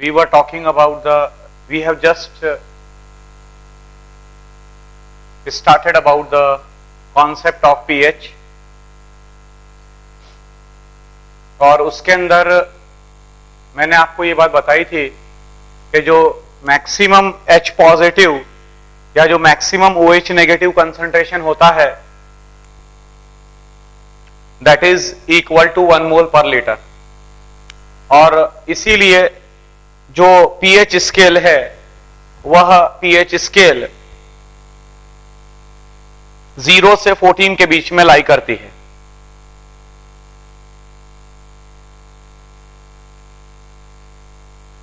we were talking about we have just started about the concept of pH, और उसके अंदर मैंने आपको ये बात बताई थी कि जो मैक्सिमम H पॉजिटिव या जो मैक्सिमम OH नेगेटिव कंसंट्रेशन होता है दैट इज इक्वल टू 1 मोल पर लीटर, और इसीलिए जो pH स्केल है वह pH स्केल 0 से 14 के बीच में लाई करती है।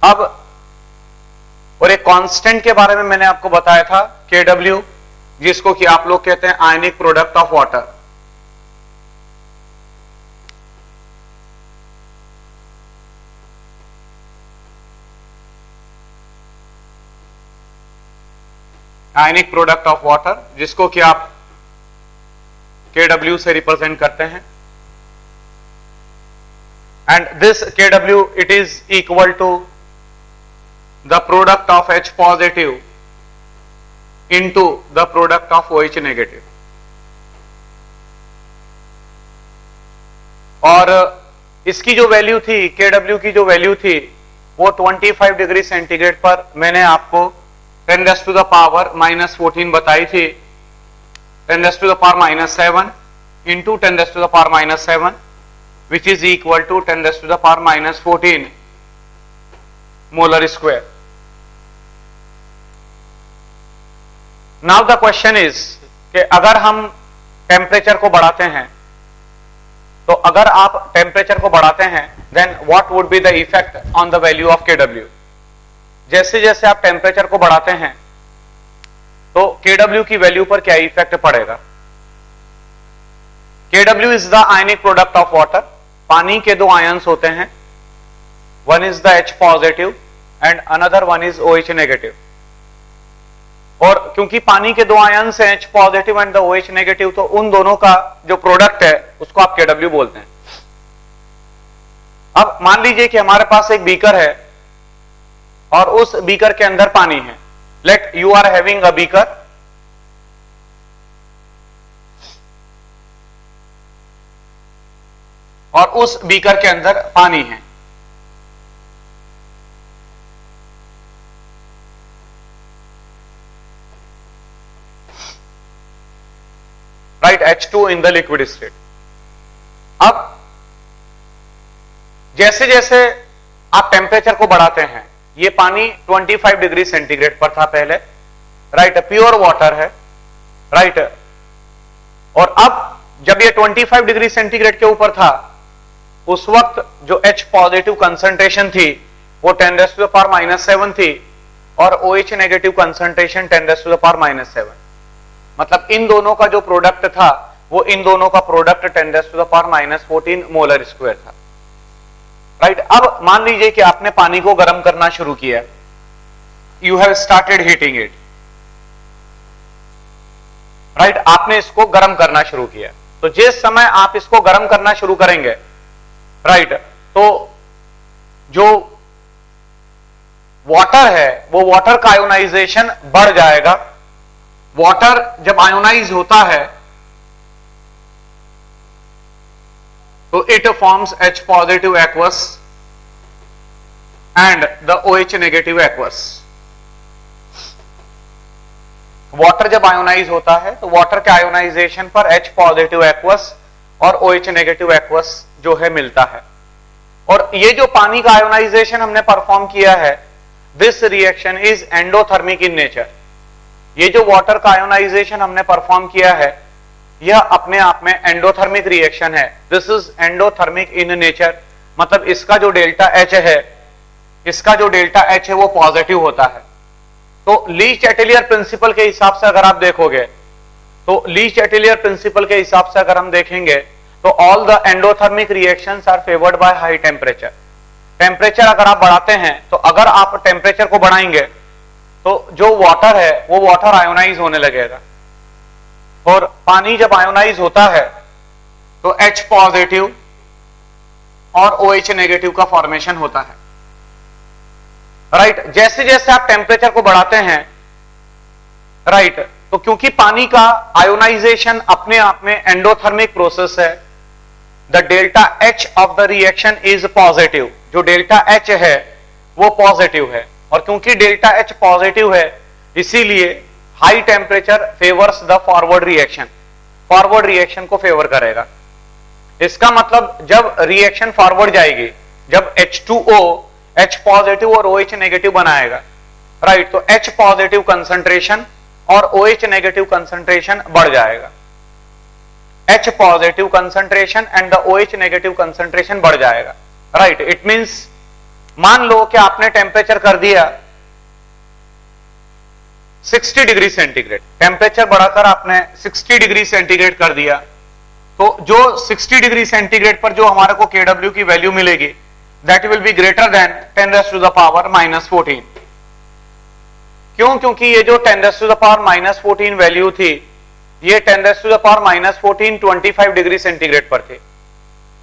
अब और एक कांस्टेंट के बारे में मैंने आपको बताया था Kw, जिसको कि आप लोग कहते हैं ionic product of water. Ionic product of water जिसको कि आप Kw से रिप्रेजेंट करते हैं, and this Kw it is equal to the product of H positive into the product of OH negative। और इसकी जो वैल्यू थी Kw की जो वैल्यू थी वो 25 डिग्री सेंटीग्रेड पर मैंने आपको 10⁻⁻14 बताई थी, 10⁻⁻7 into 10⁻⁻7 which is equal to 10⁻⁻14 molar square। Now the question is कि अगर हम टेम्परेचर को बढ़ाते हैं, तो अगर आप टेम्परेचर को बढ़ाते हैं then what would be the effect on the value of Kw। जैसे जैसे आप टेम्परेचर को बढ़ाते हैं तो Kw की वैल्यू पर क्या इफेक्ट पड़ेगा। Kw is the ionic product of water. पानी के दो आयंस होते हैं, one is the H positive and another one is OH negative. और क्योंकि पानी के दो आयंस हैं H positive and the OH negative, तो उन दोनों का जो प्रोडक्ट है उसको आप Kw बोलते हैं। अब मान लीजिए कि हमारे पास एक बीकर है और उस बीकर के अंदर पानी है। Let you are having a beaker और उस बीकर के अंदर पानी है। Right, H2 in the liquid state. अब जैसे जैसे आप टेम्परेचर को बढ़ाते हैं, ये पानी 25 डिग्री सेंटीग्रेड पर था पहले, राइट, प्योर वाटर है, राइट। और अब जब ये 25 डिग्री सेंटीग्रेड के ऊपर था, उस वक्त जो H पॉजिटिव कंसंट्रेशन थी वो 10⁻⁻7 थी और OH नेगेटिव कंसंट्रेशन 10⁻⁻7। मतलब इन दोनों का जो प्रोडक्ट था वो इन दोनों का प्रोडक्ट 10⁻⁻14 मोलर स्क्वायर था, राइट। अब मान लीजिए कि आपने पानी को गर्म करना शुरू किया, you have started heating it, right. आपने इसको गर्म करना शुरू किया, तो जिस समय आप इसको गर्म करना शुरू करेंगे, राइट, तो जो वाटर है वो वाटर का आयोनाइजेशन बढ़ जाएगा। वाटर जब आयोनाइज होता है तो it forms H positive aqueous and the OH negative aqueous. Water जब आयोनाइज होता है तो वाटर के आयोनाइजेशन पर H पॉजिटिव एक्वस और OH नेगेटिव एक्वस जो है मिलता है। और ये जो पानी का आयोनाइजेशन हमने परफॉर्म किया है, this reaction is endothermic in nature. ये जो वाटर का आयोनाइजेशन हमने परफॉर्म किया है यह अपने आप में एंडोथर्मिक रिएक्शन है। This is endothermic in nature, मतलब इसका जो डेल्टा H है, इसका जो डेल्टा H है वो पॉजिटिव होता है। तो ली चैटेलियर प्रिंसिपल के हिसाब से अगर आप देखोगे, तो ली चैटेलियर प्रिंसिपल के हिसाब से अगर हम देखेंगे तो all the endothermic reactions are favoured by high temperature. Temperature अगर आप बढ़ाते हैं, तो अगर आप टेम्परेचर को बढ़ाएंगे तो जो वाटर है वो वाटर आयोनाइज होने लगेगा, और पानी जब आयोनाइज होता है तो H पॉजिटिव और OH नेगेटिव का फॉर्मेशन होता है। राइट। जैसे जैसे आप टेम्परेचर को बढ़ाते हैं, राइट, तो क्योंकि पानी का आयोनाइजेशन अपने आप में एंडोथर्मिक प्रोसेस है, the delta H of the reaction is positive. जो डेल्टा एच है वो पॉजिटिव है, और क्योंकि डेल्टा एच पॉजिटिव है इसीलिए high temperature favours the forward reaction, forward reaction को फेवर करेगा। इसका मतलब जब रिएक्शन फॉरवर्ड जाएगी, जब H2O H पॉजिटिव और OH नेगेटिव बनाएगा, राइट, तो H पॉजिटिव कंसंट्रेशन और OH नेगेटिव कंसंट्रेशन बढ़ जाएगा। H positive concentration and the OH negative concentration बढ़ जाएगा, राइट। इट मींस मान लो कि आपने टेम्परेचर कर दिया 60 डिग्री सेंटीग्रेड, टेम्परेचर बढ़ाकर आपने 60 डिग्री सेंटीग्रेड कर दिया, तो जो 60 डिग्री सेंटीग्रेड पर जो हमारे को Kw की वैल्यू मिलेगी that will be greater than 10⁻⁻14। क्यों? क्योंकि ये जो 10⁻⁻14 वैल्यू थी, ये 10⁻⁻14 25 डिग्री सेंटीग्रेड पर थी,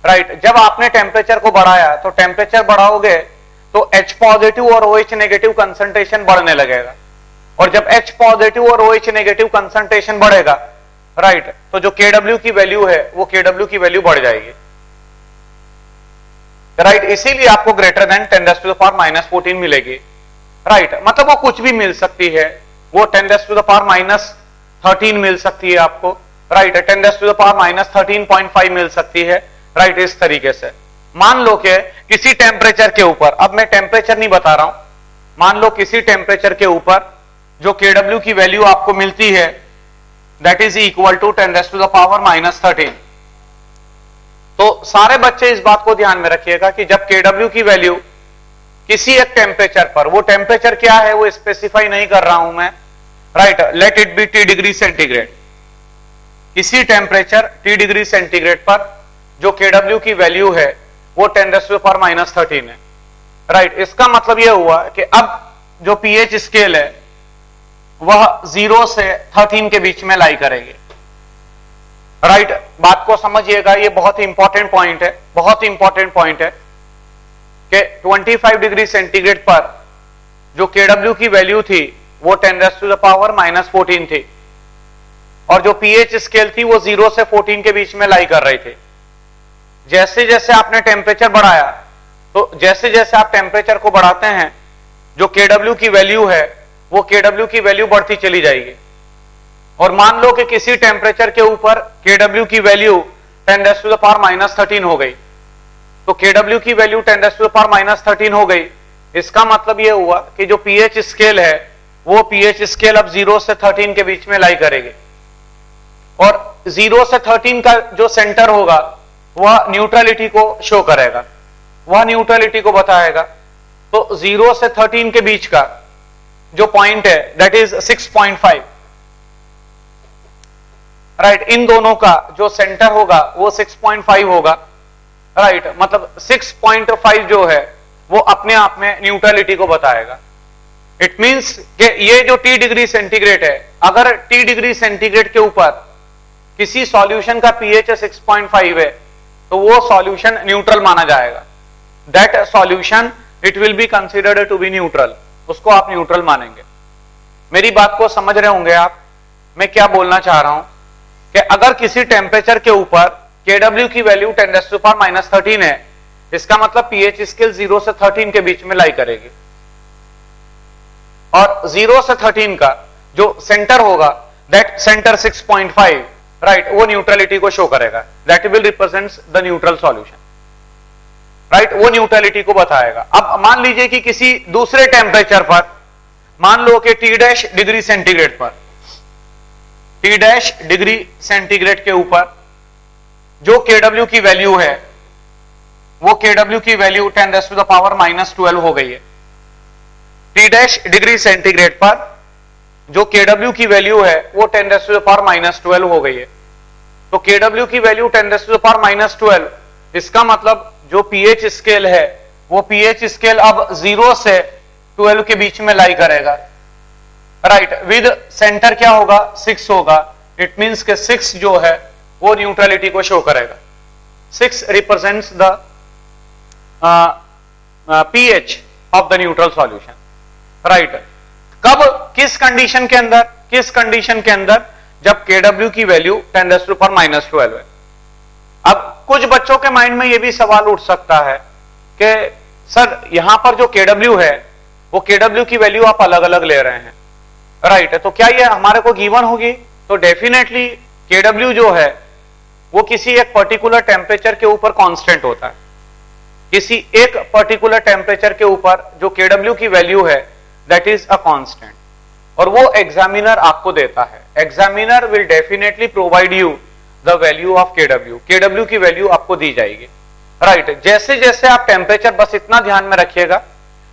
राइट। जब आपने टेम्परेचर को बढ़ाया तो टेम्परेचर बढ़ाओगे तो H पॉजिटिव और OH नेगेटिव कंसंट्रेशन बढ़ने लगेगा, और जब H पॉजिटिव और OH नेगेटिव कंसंट्रेशन बढ़ेगा, राइट, तो जो Kw की वैल्यू है वो Kw की वैल्यू बढ़ जाएगी, राइट। इसीलिए आपको ग्रेटर देन 10⁻⁻14 मिलेगी, राइट। मतलब वो कुछ भी मिल सकती है, वो 10⁻⁻13 मिल सकती है आपको, राइट, 10⁻⁻13.5 मिल सकती है, राइट। इस तरीके से मान लो कि किसी टेम्परेचर के ऊपर, अब मैं टेम्परेचर नहीं बता रहा हूं, मान लो किसी टेम्परेचर के ऊपर जो Kw की वैल्यू आपको मिलती है दैट इज इक्वल टू 10⁻⁻13। तो सारे बच्चे इस बात को ध्यान में रखिएगा कि जब Kw की वैल्यू किसी एक टेम्परेचर पर, वो टेम्परेचर क्या है वो स्पेसिफाई नहीं कर रहा हूं मैं, right, let it be T degree centigrade, किसी टेम्परेचर T डिग्री सेंटीग्रेड पर जो Kw की वैल्यू है वो 10⁻⁻13 है, राइट। इसका मतलब यह हुआ कि अब जो pH स्केल है वह 0 से 13 के बीच में लाई करेगी, राइट। बात को समझिएगा, ये बहुत ही इंपॉर्टेंट पॉइंट है, बहुत ही इंपॉर्टेंट पॉइंट है कि 25 डिग्री सेंटीग्रेड पर जो Kw की वैल्यू थी वो 10⁻⁻14 थी, और जो pH स्केल थी वो 0 से 14 के बीच में लाई कर रही थी। जैसे जैसे आपने टेम्परेचर बढ़ाया, तो जैसे जैसे आप टेम्परेचर को बढ़ाते हैं जो Kw की वैल्यू है वो Kw की वैल्यू बढ़ती चली जाएगी, और मान लो कि किसी टेम्परेचर के ऊपर Kw की वैल्यू 10⁻⁻13 हो गई, तो Kw की वैल्यू 10⁻⁻13 हो गई। इसका मतलब यह हुआ कि जो pH स्केल है वो pH स्केल अब 0 से 13 के बीच में लाई करेगी, और 0 से 13 का जो सेंटर होगा वह न्यूट्रलिटी को शो करेगा, वह न्यूट्रलिटी को बताएगा। तो 0 से 13 के बीच का जो पॉइंट है दैट इज 6.5, राइट। इन दोनों का जो सेंटर होगा वो 6.5 होगा, राइट। मतलब 6.5 जो है वो अपने आप में न्यूट्रलिटी को बताएगा। इट मींस कि ये जो T डिग्री सेंटीग्रेड है, अगर T डिग्री सेंटीग्रेड के ऊपर किसी सॉल्यूशन का pH 6.5 है तो वो सॉल्यूशन न्यूट्रल माना जाएगा, that solution it will be considered to be neutral, उसको आप न्यूट्रल मानेंगे। मेरी बात को समझ रहे होंगे आप, मैं क्या बोलना चाह रहा हूं कि अगर किसी टेम्परेचर के ऊपर Kw की वैल्यू 10⁻⁻13 है, इसका मतलब pH स्केल 0 से 13 के बीच में लाई करेगी, और 0 से 13 का जो सेंटर होगा दैट सेंटर 6.5, राइट, वो न्यूट्रलिटी को शो करेगा, that will represents the neutral solution, right, वो न्यूट्रलिटी को बताएगा। अब मान लीजिए कि किसी दूसरे टेम्परेचर पर, मान लो कि T' डिग्री सेंटीग्रेड पर, T' डिग्री सेंटीग्रेड के ऊपर जो Kw की वैल्यू है वो Kw की वैल्यू 10⁻⁻12 हो गई है। T' डिग्री सेंटीग्रेड पर जो Kw की वैल्यू है वो 10⁻⁻12 हो गई है। तो Kw की वैल्यू 10⁻⁻12, इसका मतलब जो pH स्केल है वो pH स्केल अब 0 से 12 के बीच में लाई करेगा, राइट, विद सेंटर क्या होगा 6 होगा। इट मींस के 6 जो है वो न्यूट्रलिटी को शो करेगा। 6 represents the pH of the neutral solution, right. कब, किस कंडीशन के अंदर, किस कंडीशन के अंदर, जब Kw की वैल्यू 10⁻⁻12 है। अब कुछ बच्चों के माइंड में यह भी सवाल उठ सकता है कि सर यहां पर जो Kw है वो Kw की वैल्यू आप अलग अलग ले रहे हैं, राइट, तो क्या ये हमारे को गिवन होगी? तो डेफिनेटली Kw जो है वो किसी एक पर्टिकुलर टेम्परेचर के ऊपर कांस्टेंट होता है, किसी एक पर्टिकुलर टेम्परेचर के ऊपर जो Kw की वैल्यू है दैट इज अ कांस्टेंट, और वो एग्जामिनर आपको देता है। Examiner will definitely provide you the value of Kw, Kw की वैल्यू आपको दी जाएगी, राइट। जैसे जैसे आप टेम्परेचर, बस इतना ध्यान में रखिएगा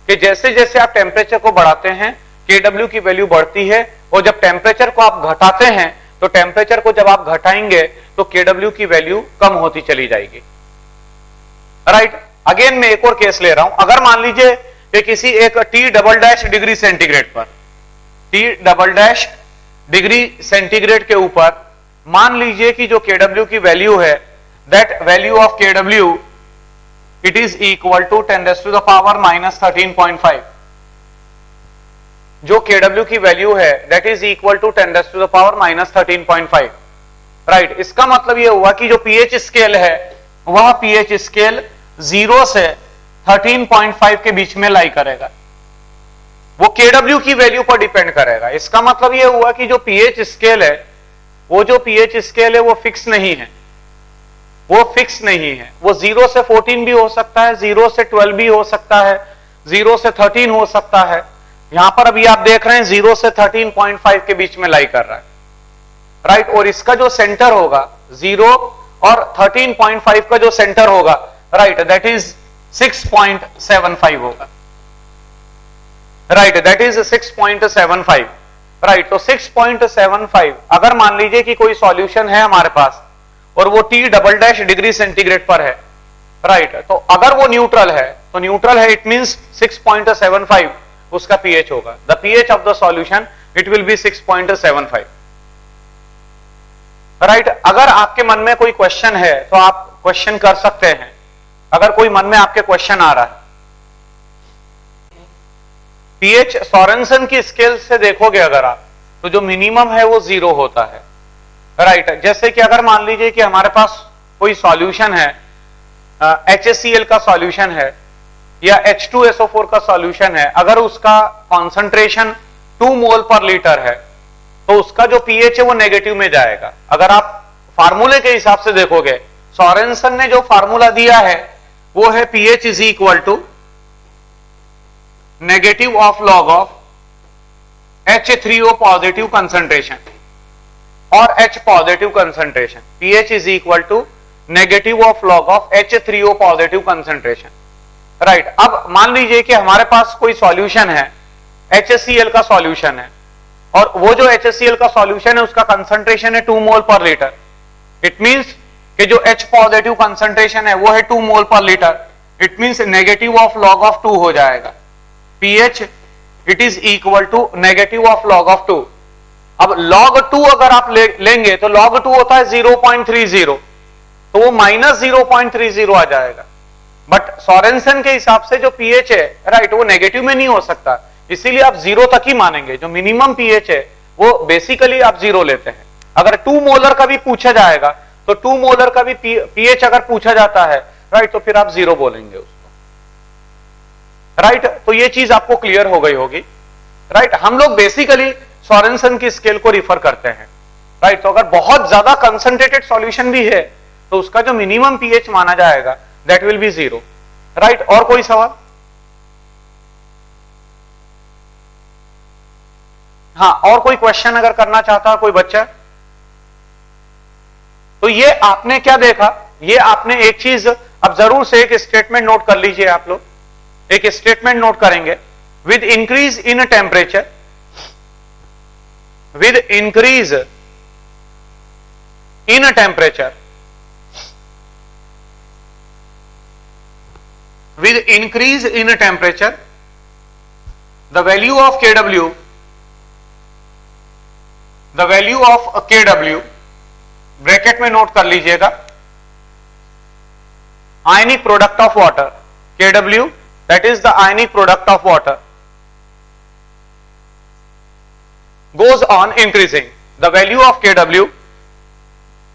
कि जैसे जैसे आप टेम्परेचर को बढ़ाते हैं Kw की वैल्यू बढ़ती है, और जब टेम्परेचर को आप घटाते हैं तो टेम्परेचर को जब आप घटाएंगे तो Kw की वैल्यू कम होती चली जाएगी, राइट। अगेन मैं एक और केस ले रहा हूं। अगर मान लीजिए कि किसी एक T" डिग्री सेंटीग्रेड पर, T" डिग्री सेंटीग्रेड के ऊपर मान लीजिए कि जो Kw की वैल्यू है, that value of Kw it is equal to 10⁻⁻13.5। जो Kw की वैल्यू है that is equal to 10⁻⁻13.5, right. इसका मतलब यह हुआ कि जो पीएच स्केल है वह पीएच स्केल 0 से 13.5 के बीच में लाई करेगा, वो Kw की वैल्यू पर डिपेंड करेगा। इसका मतलब यह हुआ कि जो पीएच स्केल है, वो जो पीएच स्केल है वो फिक्स नहीं है, वो फिक्स नहीं है, वो 0 से 14 भी हो सकता है, 0 से 12 भी हो सकता है, 0 से 13 हो सकता है। यहां पर अभी आप देख रहे हैं 0 से 13.5 के बीच में लाई कर रहा है, राइट। और इसका जो सेंटर होगा 0 और 13.5 का जो सेंटर होगा, राइट, दैट इज 6.75 होगा, राइट, दैट इज 6.75, राइट। तो 6.75 अगर मान लीजिए कि कोई सॉल्यूशन है हमारे पास और वो T" डिग्री सेंटीग्रेड पर है, राइट, तो अगर वो न्यूट्रल है तो न्यूट्रल है, इट मींस 6.75 उसका पीएच होगा। The pH of the solution it will B 6.75, right. अगर आपके मन में कोई क्वेश्चन है तो आप क्वेश्चन कर सकते हैं, अगर कोई मन में आपके क्वेश्चन आ रहा है। पीएच सोरेनसन की स्केल से देखोगे अगर आप, तो जो मिनिमम है वो 0 होता है, राइट। जैसे कि अगर मान लीजिए कि हमारे पास कोई सॉल्यूशन है, HCl का सॉल्यूशन है या H2SO4 का सॉल्यूशन है, अगर उसका कॉन्सेंट्रेशन 2 मोल पर लीटर है तो उसका जो पीएच है वो नेगेटिव में जाएगा। अगर आप फार्मूले के हिसाब से देखोगे, सोरेनसन ने जो फार्मूला दिया है वो है pH is equal to negative of log of H3O positive concentration और H positive concentration. pH is equal to negative of log of H3O positive concentration, right. अब मान लीजिए कि हमारे पास कोई सॉल्यूशन है, HCl का सॉल्यूशन है, और वो जो HCl का सॉल्यूशन है उसका कंसंट्रेशन है 2 मोल पर लीटर। इट मींस कि जो H पॉजिटिव कंसंट्रेशन है वो है 2 मोल पर litre, it means negative of log of 2 हो जाएगा। pH it is equal to negative of log of 2। अब log 2 अगर आप लेंगे तो log 2 होता है 0.30, तो वो -0.30 आ जाएगा। बट सोरेनसन के हिसाब से जो pH है, राइट, वो नेगेटिव में नहीं हो सकता, इसीलिए आप 0 तक ही मानेंगे। जो मिनिमम pH है वो बेसिकली आप 0 लेते हैं। अगर 2 मोलर का भी पूछा जाएगा तो 2 मोलर का भी pH अगर पूछा जाता है, राइट, तो फिर आप 0 बोलेंगे उसको, राइट। तो ये चीज आपको क्लियर हो गई होगी, राइट। हम लोग बेसिकली सोरेनसन की स्केल को रिफर करते हैं, राइट। तो अगर बहुत ज्यादा कंसंट्रेटेड सॉल्यूशन भी है तो उसका जो मिनिमम पीएच माना जाएगा दैट विल बी 0, राइट। और कोई सवाल? हाँ, और कोई क्वेश्चन अगर करना चाहता है कोई बच्चा? तो ये आपने क्या देखा, ये आपने एक चीज अब जरूर से एक स्टेटमेंट नोट कर लीजिए। आप लोग एक स्टेटमेंट नोट करेंगे, with increase in temperature, with increase in temperature, with increase in temperature the value of Kw, the value of Kw bracket में नोट कर लीजिएगा, आयनिक product of water Kw that is the ionic product of water, goes on increasing. The value of Kw,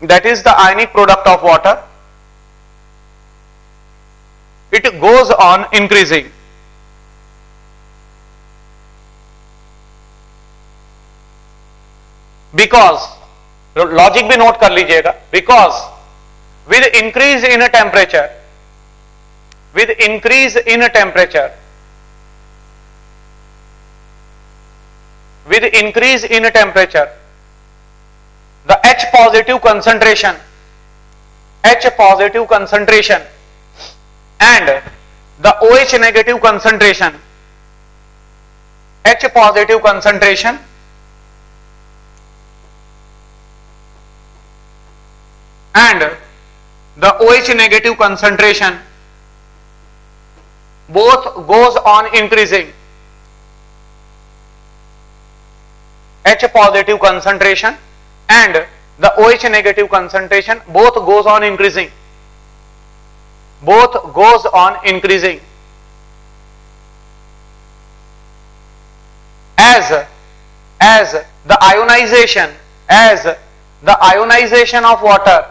that is the ionic product of water, it goes on increasing. Because, logic भी note कर लीजिएगा, because with increase in temperature, with increase in temperature, with increase in temperature, the H positive concentration and the OH negative concentration, H positive concentration and the OH negative concentration both goes on increasing. H positive concentration and the OH negative concentration both goes on increasing. Both goes on increasing. As the ionization of water,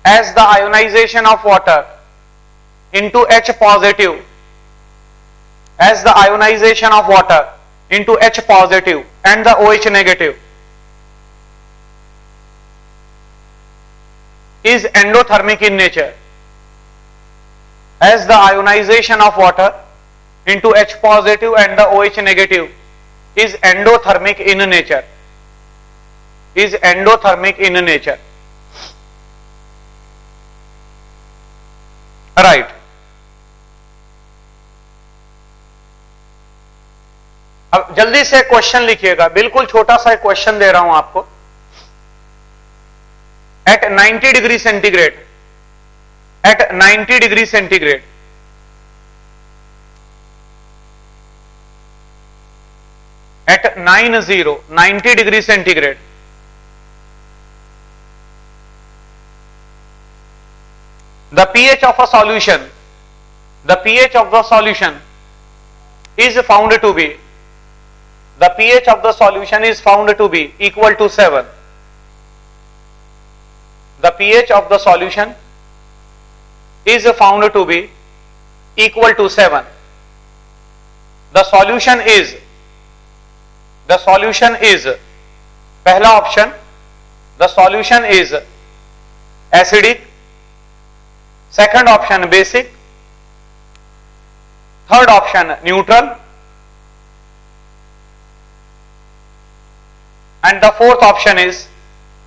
as the ionization of water into H positive, as the ionization of water into H positive and the OH negative is endothermic in nature, as the ionization of water into H positive and the OH negative is endothermic in nature, is endothermic in nature. Right. अब जल्दी से question लिखिएगा, बिल्कुल छोटा सा question दे रहा हूं आपको. At 90 degree centigrade, at 90 degree centigrade, at 90 degree centigrade, the pH of a solution, the pH of the solution is found to be, the pH of the solution is found to be equal to 7. The pH of the solution is found to be equal to 7. The solution is पहला option, the solution is acidic, second option basic, third option neutral, and the fourth option is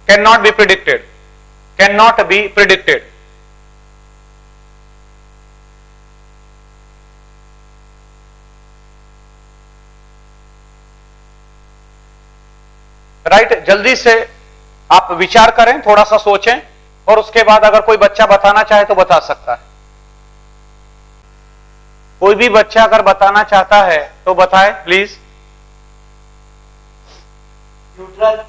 cannot be predicted. Cannot be predicted. Right, जल्दी से आप विचार करें, थोड़ा सा सोचें और उसके बाद अगर कोई बच्चा बताना चाहे तो बता सकता है. कोई भी बच्चा अगर बताना चाहता है तो बताए प्लीज. न्यूट्रल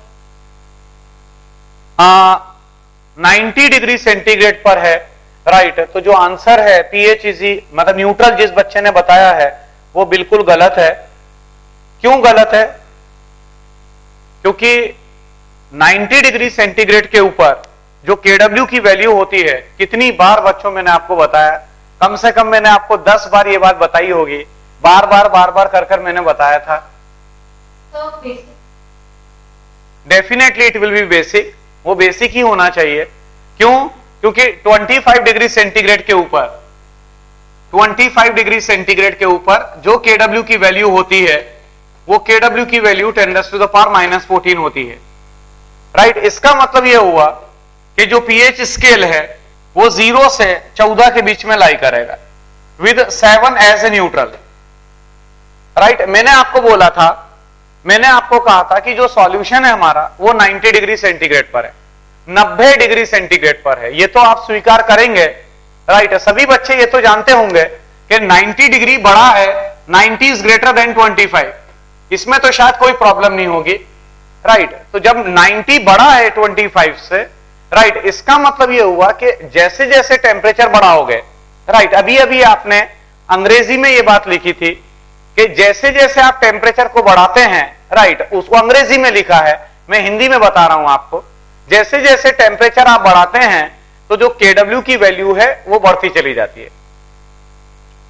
90 डिग्री सेंटीग्रेड पर है. राइट, तो जो आंसर है पीएच इजी मतलब न्यूट्रल जिस बच्चे ने बताया है वो बिल्कुल गलत है. क्यों गलत है? क्योंकि 90 डिग्री सेंटीग्रेड के ऊपर जो KW की वैल्यू होती है, कितनी बार बच्चों मैंने आपको बताया, कम से कम मैंने आपको 10 बार ये बात बताई होगी, बार बार कर मैंने बताया था. Definitely it will B basic, वो बेसिक ही होना चाहिए. क्यों? क्योंकि 25 डिग्री सेंटीग्रेड के ऊपर, 25 डिग्री सेंटीग्रेड के ऊपर जो KW की वैल्यू होती है वो KW की वैल्यू 10⁻⁻14 होती है. राइट, इसका मतलब यह हुआ कि जो पीएच स्केल है वो 0 से 14 के बीच में लाई करेगा with 7 as a neutral. Right, मैंने आपको बोला था, मैंने आपको कहा था कि जो सॉल्यूशन है हमारा वो 90 डिग्री सेंटीग्रेड पर है, 90 डिग्री सेंटीग्रेड पर है. ये तो आप स्वीकार करेंगे. राइट, सभी बच्चे ये तो जानते होंगे कि 90 डिग्री बड़ा है, 90 इज ग्रेटर देन 25, इसमें तो शायद कोई प्रॉब्लम नहीं होगी. राइट, तो जब 90 बड़ा है 25 से, राइट, इसका मतलब ये हुआ कि जैसे जैसे टेम्परेचर बढ़ाओगे, राइट, अभी आपने अंग्रेजी में ये बात लिखी थी कि जैसे जैसे आप टेम्परेचर को बढ़ाते हैं, राइट, उसको अंग्रेजी में लिखा है, मैं हिंदी में बता रहा हूं आपको, जैसे जैसे टेम्परेचर आप बढ़ाते हैं तो जो Kw की वैल्यू है वो बढ़ती चली जाती है,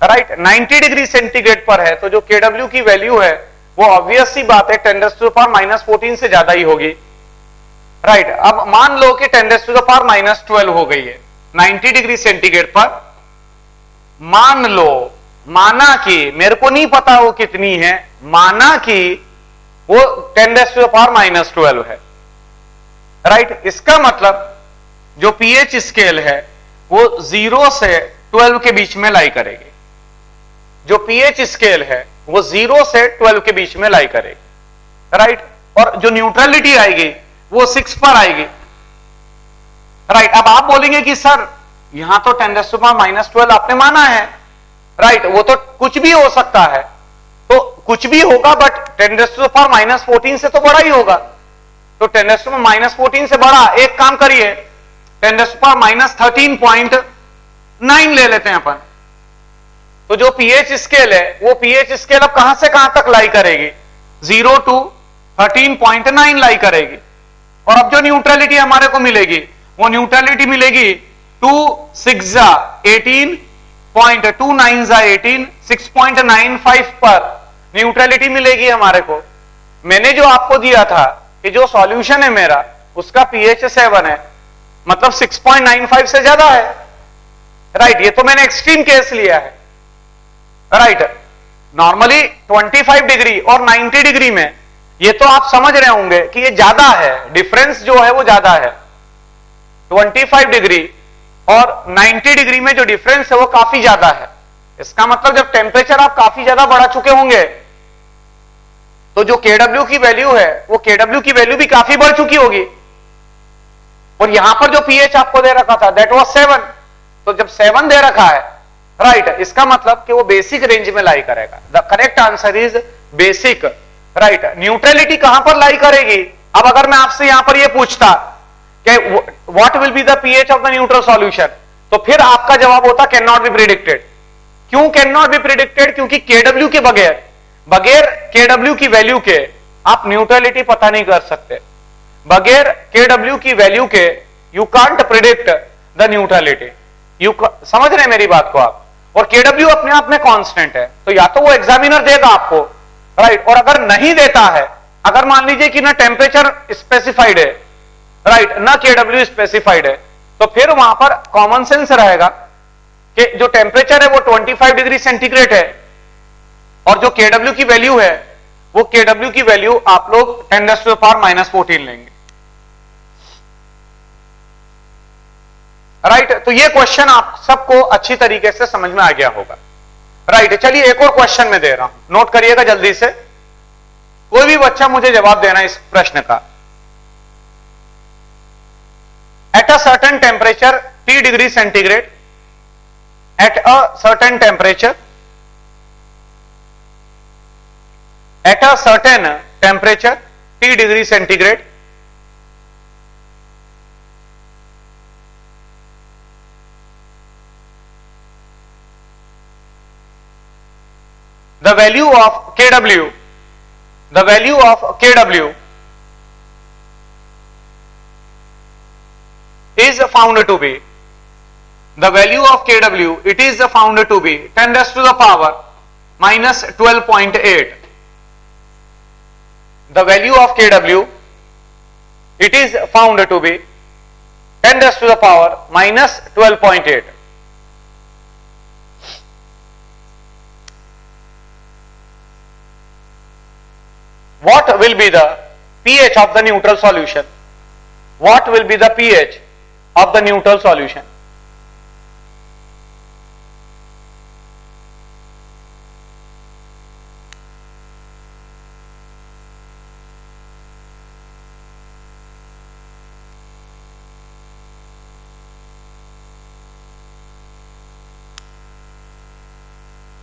राइट। 90 डिग्री सेंटीग्रेड पर है तो जो Kw की वैल्यू है वो ऑब्वियस सी बात है 10⁻⁻14 से ज्यादा ही होगी, राइट। अब मान लो कि 10⁻⁻12 हो गई है 90 डिग्री सेंटीग्रेड पर, मान लो, माना कि, मेरे को नहीं पता वो कितनी है, माना कि वो 10⁻⁻12 है, राइट। इसका मतलब जो पीएच स्केल है वो 0 से 12 के बीच में लाई करेगी, जो पीएच स्केल है वो 0 से 12 के बीच में लाई करेगी, राइट। और जो न्यूट्रलिटी आएगी वो 6 पर आएगी, राइट। अब आप बोलेंगे कि सर यहां तो 10⁻⁻12 आपने माना है, राइट, वो तो कुछ भी हो सकता है, तो कुछ भी होगा बट 10⁻⁻14 से तो बड़ा ही होगा, तो 10⁻⁻14 से बड़ा, एक काम करिए 10⁻13.9 ले लेते हैं अपन, तो जो पीएच स्केल है वो पीएच स्केल अब कहां से कहां तक लाई करेगी, 0 to 13.9 लाई करेगी। और अब जो न्यूट्रलिटी हमारे को मिलेगी वो न्यूट्रलिटी मिलेगी 2 6 18 2 9 18 6.95 पर न्यूट्रलिटी मिलेगी हमारे को। मैंने जो आपको दिया था कि जो सॉल्यूशन है मेरा उसका पीएच 7 है, मतलब 6.95 से ज्यादा है, राइट। ये तो मैंने एक्सट्रीम केस लिया है, राइट। नॉर्मली 25 डिग्री और 90 डिग्री में ये तो आप समझ रहे होंगे कि ये ज्यादा है, डिफरेंस जो है वो ज्यादा है। 25 डिग्री और 90 डिग्री में जो डिफरेंस है वो काफी ज्यादा है। इसका मतलब जब टेम्परेचर आप काफी ज्यादा बढ़ा चुके होंगे तो जो Kw की वैल्यू है वो Kw की वैल्यू भी काफी बढ़ चुकी होगी। और यहां पर जो पीएच आपको दे रखा था दैट वाज 7, तो जब 7 दे रखा है, राइट, इसका मतलब कि वो बेसिक रेंज में लाई करेगा। The correct answer is basic, right. Neutrality कहां पर लाई करेगी? अब अगर मैं आपसे यहां पर ये पूछता कि what will be the pH of the neutral solution, तो फिर आपका जवाब होता कैन नॉट बी प्रिडिक्टेड। क्यों कैन नॉट बी प्रिडिक्टेड? क्योंकि Kw के बगैर Kw की वैल्यू के आप न्यूट्रलिटी पता नहीं कर सकते। बगैर Kw की वैल्यू के you can't predict the neutrality. समझ रहे हैं मेरी बात को आप? और Kw अपने आप में कांस्टेंट है, तो या तो वो एग्जामिनर देगा आपको, राइट, और अगर नहीं देता है, अगर मान लीजिए कि ना टेम्परेचर स्पेसिफाइड है, राइट, ना Kw स्पेसिफाइड है, तो फिर वहां पर कॉमन सेंस रहेगा कि जो टेम्परेचर है वो 25 डिग्री सेंटीग्रेड है और जो Kw की वैल्यू है वो Kw की वैल्यू आप लोग 10⁻⁻14 लेंगे, राइट। तो ये क्वेश्चन आप सबको अच्छी तरीके से समझ में आ गया होगा, राइट। चलिए एक और क्वेश्चन मैं दे रहा हूं, नोट करिएगा जल्दी से, कोई भी बच्चा मुझे जवाब देना इस प्रश्न का। At a certain temperature T degree centigrade, at a certain temperature, at a certain temperature T degree centigrade, the value of Kw, the value of Kw is found to be, the value of Kw, it is found to be 10 raised to the power minus 12.8. The value of Kw, it is found to be 10 raised to the power minus 12.8. What will be the pH of the neutral solution? What will be the pH of the neutral solution?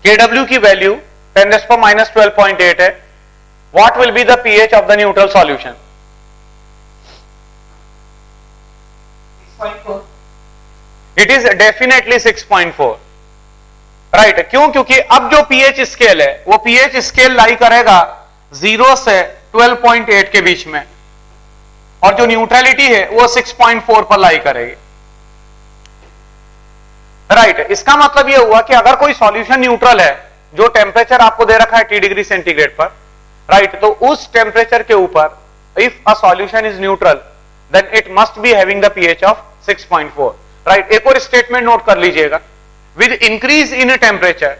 Kw की value 10⁻⁻12.8 है। What will be the pH of the neutral solution? 6.4. It is definitely 6.4. Right क्यों? क्योंकि अब जो pH scale है वो pH scale लाई करेगा 0 से 12.8 के बीच में, और जो न्यूट्रलिटी है वो 6.4 पर लाई करेगी। राइट इसका मतलब ये हुआ कि अगर कोई सॉल्यूशन न्यूट्रल है, जो टेम्परेचर आपको दे रखा है T डिग्री सेंटीग्रेड पर, राइट, तो उस टेम्परेचर के ऊपर if a solution is neutral then it must be having the pH of 6.4। Right एक और स्टेटमेंट नोट कर लीजिएगा, with increase in temperature,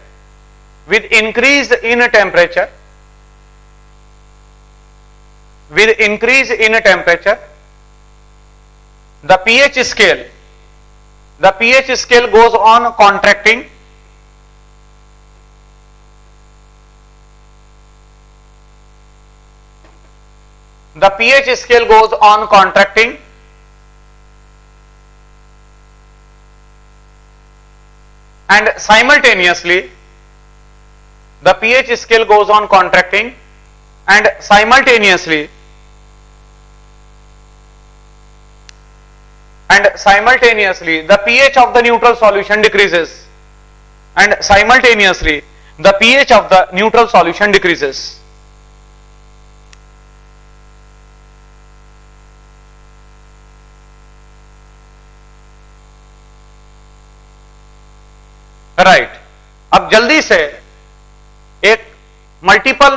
with increase in temperature, with increase in temperature, the pH scale goes on contracting, the pH scale goes on contracting, and simultaneously the pH scale goes on contracting, and simultaneously the pH of the neutral solution decreases, and simultaneously the pH of the neutral solution decreases. Right अब जल्दी से एक multiple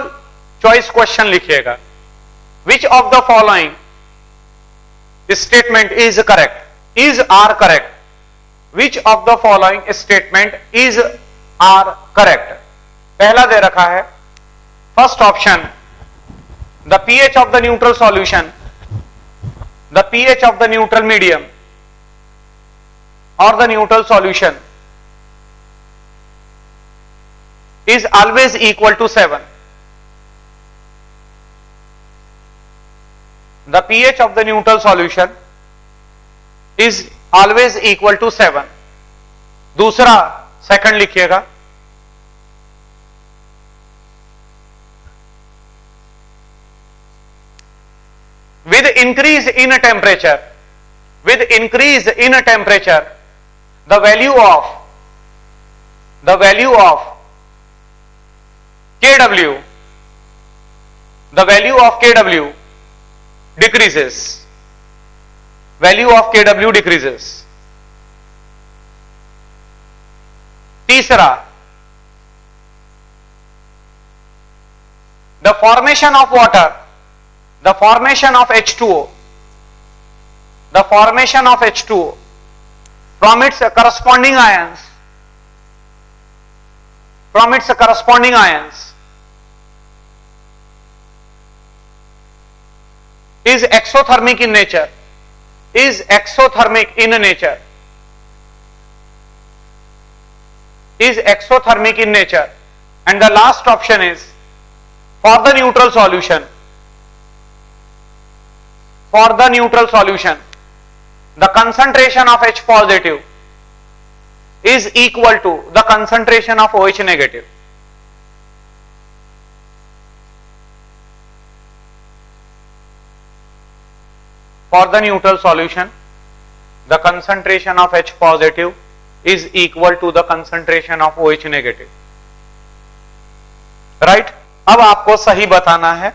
choice question लिखिएगा, which of the following statement is correct, is are correct, which of the following statement is are correct. पहला दे रखा है first option, the pH of the neutral solution, the pH of the neutral medium और the neutral solution is always equal to 7. The pH of the neutral solution is always equal to 7. दूसरा second लिखिएगा, with increase in temperature, with increase in temperature, the value of Kw, the value of Kw decreases, value of Kw decreases. तीसरा, the formation of water, the formation of H2O, the formation of H2O from its corresponding ions, from its corresponding ions is exothermic in nature, is exothermic in nature, is exothermic in nature. And the last option is for the neutral solution, for the neutral solution the concentration of H positive is equal to the concentration of OH negative. For the neutral solution, the concentration of H positive is equal to the concentration of OH negative. Right अब आपको सही बताना है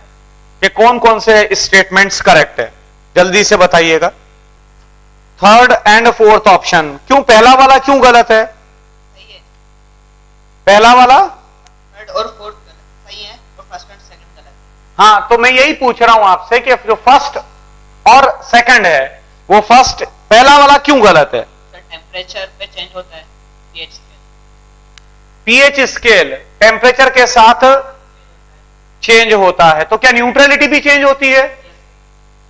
कि कौन कौन से statements correct है, जल्दी से बताइएगा। थर्ड एंड फोर्थ ऑप्शन, क्यों पहला वाला क्यों गलत है? सही है। पहला वाला थर्ड और फोर्थ सही है और फर्स्ट एंड सेकंड गलत है। हाँ तो मैं यही पूछ रहा हूं आपसे कि जो फर्स्ट और सेकंड है वो फर्स्ट पहला वाला क्यों गलत है? टेम्परेचर पे चेंज होता है pH scale, pH scale temperature के साथ चेंज होता है, तो क्या न्यूट्रलिटी भी चेंज होती है?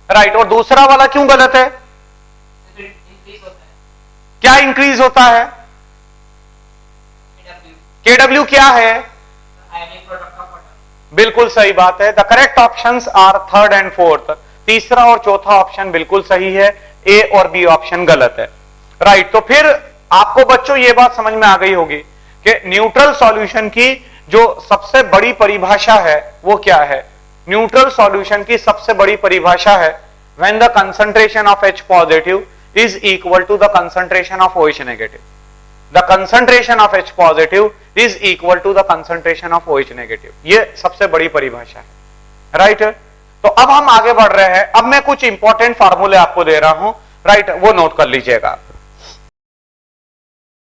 राइट और दूसरा वाला क्यों गलत है? इंक्रीज होता है। क्या इंक्रीज होता है? केडब्ल्यू क्या है? Ionic product of water. बिल्कुल सही बात है। The correct options are third and fourth. तीसरा और चौथा ऑप्शन बिल्कुल सही है, ए और बी ऑप्शन गलत है। राइट तो फिर आपको बच्चों ये बात समझ में आ गई होगी कि न्यूट्रल सॉल्यूशन की जो सबसे बड़ी परिभाषा है वो क्या है? न्यूट्रल सॉल्यूशन की सबसे बड़ी परिभाषा है when the concentration of H positive is equal to the concentration of OH negative. The concentration of H positive is equal to the concentration of OH negative. ये सबसे बड़ी परिभाषा है, राइट। तो अब हम आगे बढ़ रहे हैं। अब मैं कुछ इंपॉर्टेंट फार्मूले आपको दे रहा हूं, राइट, वो नोट कर लीजिएगा।